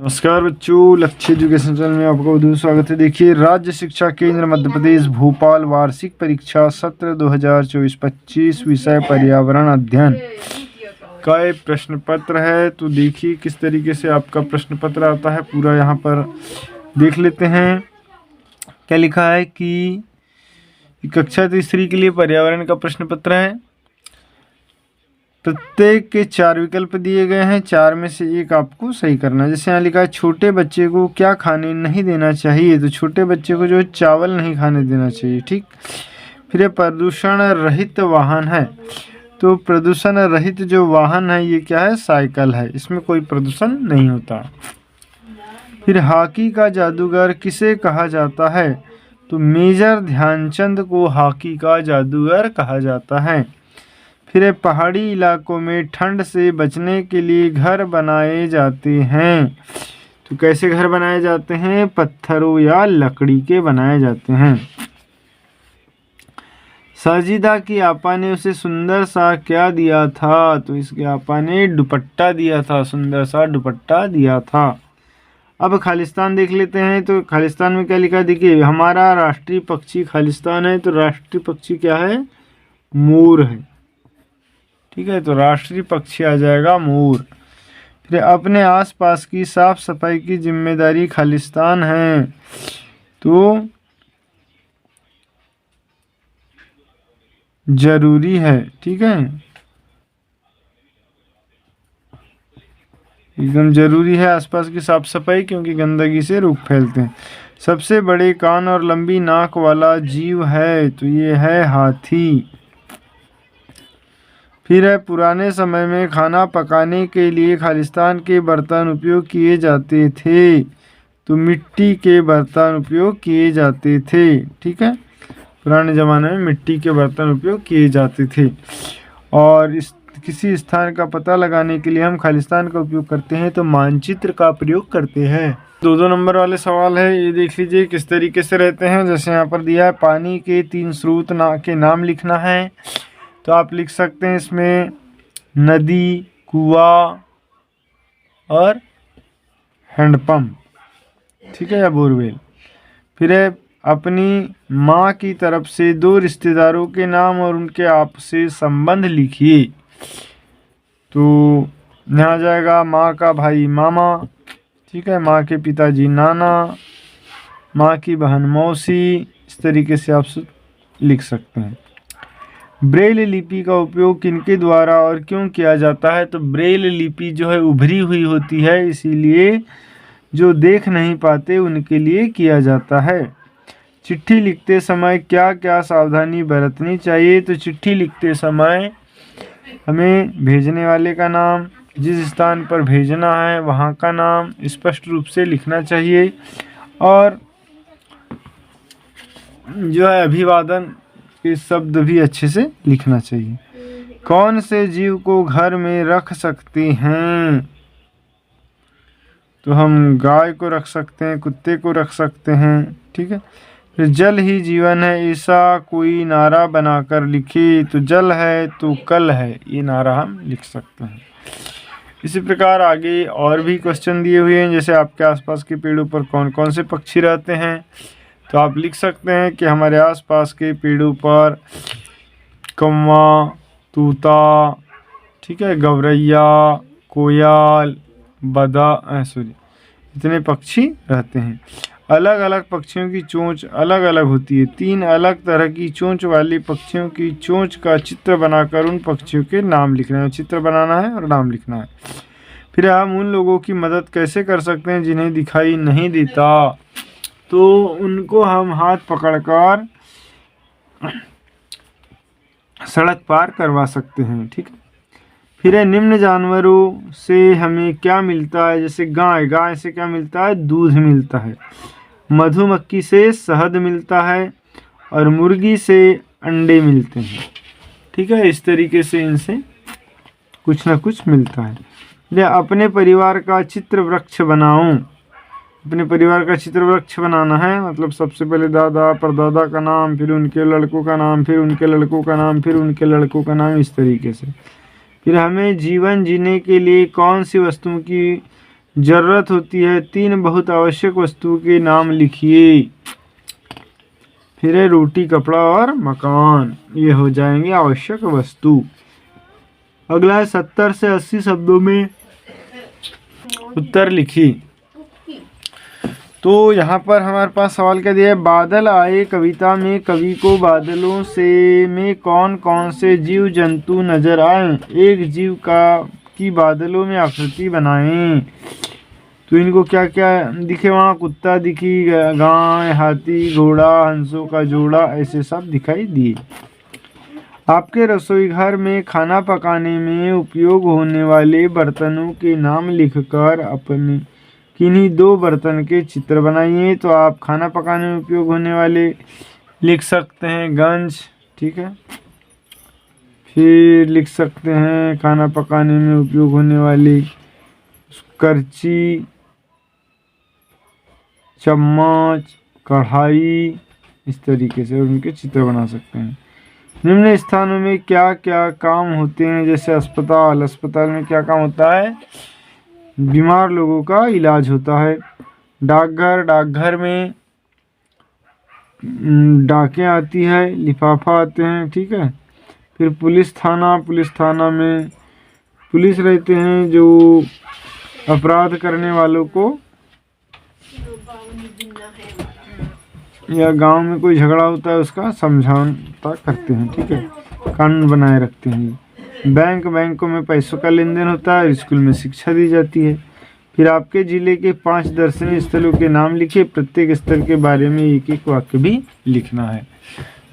नमस्कार बच्चों, लक्ष्य एजुकेशन चैनल में आपका बहुत स्वागत है। देखिए, राज्य शिक्षा केंद्र मध्य प्रदेश भोपाल वार्षिक परीक्षा सत्र 2024-25 विषय पर्यावरण अध्ययन का एक प्रश्न पत्र है। तो देखिए किस तरीके से आपका प्रश्न पत्र आता है, पूरा यहाँ पर देख लेते हैं। क्या लिखा है कि कक्षा तीसरी के लिए पर्यावरण का प्रश्न पत्र है। प्रत्येक के 4 विकल्प दिए गए हैं, 4 में से एक आपको सही करना है। जैसे यहाँ लिखा है छोटे बच्चे को क्या खाने नहीं देना चाहिए, तो छोटे बच्चे को जो चावल नहीं खाने देना चाहिए। ठीक। फिर ये प्रदूषण रहित वाहन है, तो प्रदूषण रहित जो वाहन है ये क्या है, साइकिल है, इसमें कोई प्रदूषण नहीं होता। फिर हॉकी का जादूगर किसे कहा जाता है, तो मेजर ध्यानचंद को हॉकी का जादूगर कहा जाता है। फिर पहाड़ी इलाकों में ठंड से बचने के लिए घर बनाए जाते हैं, तो कैसे घर बनाए जाते हैं, पत्थरों या लकड़ी के बनाए जाते हैं। साजिदा की आपा ने उसे सुंदर सा क्या दिया था, तो इसके आपा ने दुपट्टा दिया था, सुंदर सा दुपट्टा दिया था। अब खालिस्तान देख लेते हैं, तो खालिस्तान में क्या लिखा है, देखिए हमारा राष्ट्रीय पक्षी खालिस्तान है, तो राष्ट्रीय पक्षी क्या है, मोर है। ठीक है, तो राष्ट्रीय पक्षी आ जाएगा मोर। फिर अपने आसपास की साफ सफाई की जिम्मेदारी खालिस्तान है, तो जरूरी है। ठीक है, एकदम जरूरी है आसपास की साफ सफाई, क्योंकि गंदगी से रोग फैलते हैं। सबसे बड़े कान और लंबी नाक वाला जीव है, तो ये है हाथी। फिर है पुराने समय में खाना पकाने के लिए खालिस्तान के बर्तन उपयोग किए जाते थे, तो मिट्टी के बर्तन उपयोग किए जाते थे। ठीक है, पुराने ज़माने में मिट्टी के बर्तन उपयोग किए जाते थे। और इस किसी स्थान का पता लगाने के लिए हम खालिस्तान का उपयोग करते हैं, तो मानचित्र का प्रयोग करते हैं। 2 नंबर वाले सवाल है, ये देख लीजिए किस तरीके से रहते हैं। जैसे यहाँ पर दिया है पानी के 3 स्रोत के नाम लिखना है, तो आप लिख सकते हैं इसमें नदी, कुआं और हैंडपंप। ठीक है, या बोरवेल। फिर है अपनी माँ की तरफ से 2 रिश्तेदारों के नाम और उनके आपसी संबंध लिखिए, तो यहाँ जाएगा माँ का भाई मामा। ठीक है, माँ के पिताजी नाना, माँ की बहन मौसी। इस तरीके से आप लिख सकते हैं। ब्रेल लिपि का उपयोग किनके द्वारा और क्यों किया जाता है, तो ब्रेल लिपि जो है उभरी हुई होती है, इसीलिए जो देख नहीं पाते उनके लिए किया जाता है। चिट्ठी लिखते समय क्या क्या सावधानी बरतनी चाहिए, तो चिट्ठी लिखते समय हमें भेजने वाले का नाम, जिस स्थान पर भेजना है वहाँ का नाम स्पष्ट रूप से लिखना चाहिए, और जो है अभिवादन के शब्द भी अच्छे से लिखना चाहिए। कौन से जीव को घर में रख सकते हैं, तो हम गाय को रख सकते हैं, कुत्ते को रख सकते हैं। ठीक है, फिर जल ही जीवन है ऐसा कोई नारा बनाकर लिखे, तो जल है तो कल है, ये नारा हम लिख सकते हैं। इसी प्रकार आगे और भी क्वेश्चन दिए हुए हैं, जैसे आपके आसपास के पेड़ों पर कौन कौन से पक्षी रहते हैं, तो आप लिख सकते हैं कि हमारे आसपास के पेड़ों पर कौवा, तूता, ठीक है, गौरैया, कोयल, इतने पक्षी रहते हैं। अलग अलग पक्षियों की चोंच अलग अलग होती है। 3 अलग तरह की चोंच वाले पक्षियों की चोंच का चित्र बनाकर उन पक्षियों के नाम लिखना है, चित्र बनाना है और नाम लिखना है। फिर हम उन लोगों की मदद कैसे कर सकते हैं जिन्हें दिखाई नहीं देता, तो उनको हम हाथ पकड़कर सड़क पार करवा सकते हैं। ठीक है, फिर है निम्न जानवरों से हमें क्या मिलता है, जैसे गाय से क्या मिलता है, दूध मिलता है। मधुमक्खी से शहद मिलता है, और मुर्गी से अंडे मिलते हैं। ठीक है, इस तरीके से इनसे कुछ ना कुछ मिलता है। या अपने परिवार का चित्र वृक्ष बनाऊं, अपने परिवार का चित्र वृक्ष बनाना है, मतलब सबसे पहले दादा परदादा का नाम, फिर उनके लड़कों का नाम, फिर उनके लड़कों का नाम, फिर उनके लड़कों का नाम, इस तरीके से। फिर हमें जीवन जीने के लिए कौन सी वस्तुओं की जरूरत होती है। 3 बहुत आवश्यक वस्तुओं के नाम लिखिए। फिर है रोटी, कपड़ा और मकान, ये हो जाएंगे आवश्यक वस्तु। अगला है 70 से 80 शब्दों में उत्तर लिखिए। तो यहाँ पर हमारे पास सवाल क्या दिया है, बादल आए कविता में कवि को बादलों से में कौन कौन से जीव जंतु नजर आए। एक जीव की बादलों में आकृति बनाएं। तो इनको क्या क्या दिखे वहाँ, कुत्ता दिखी, गाय, हाथी, घोड़ा, हंसों का जोड़ा, ऐसे सब दिखाई दिए। आपके रसोई घर में खाना पकाने में उपयोग होने वाले बर्तनों के नाम लिखकर अपने किन्हीं 2 बर्तन के चित्र बनाइए। तो आप खाना पकाने में उपयोग होने वाले लिख सकते हैं गंज, ठीक है। फिर लिख सकते हैं खाना पकाने में उपयोग होने वाली करछी, चम्मच, कढ़ाई, इस तरीके से उनके चित्र बना सकते हैं। निम्न स्थानों में क्या क्या काम होते हैं, जैसे अस्पताल, अस्पताल में क्या काम होता है, बीमार लोगों का इलाज होता है। डाकघर, डाकघर में डाकें आती है, लिफाफा आते हैं, ठीक है। फिर पुलिस थाना, पुलिस थाना में पुलिस रहते हैं जो अपराध करने वालों को, या गांव में कोई झगड़ा होता है उसका समझौता करते हैं, ठीक है, कानून बनाए रखते हैं। बैंक, बैंकों में पैसों का लेन देन होता है। स्कूल में शिक्षा दी जाती है। फिर आपके जिले के 5 दर्शनीय स्थलों के नाम लिखिए। प्रत्येक स्थल के बारे में एक एक वाक्य भी लिखना है।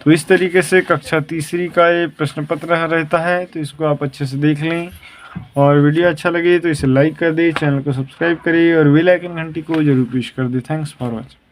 तो इस तरीके से कक्षा 3री का ये प्रश्न पत्र रहता है। तो इसको आप अच्छे से देख लें, और वीडियो अच्छा लगे तो इसे लाइक कर दें, चैनल को सब्सक्राइब करें और बेल आइकन घंटी को जरूर प्रेस कर दें। Thanks for watching.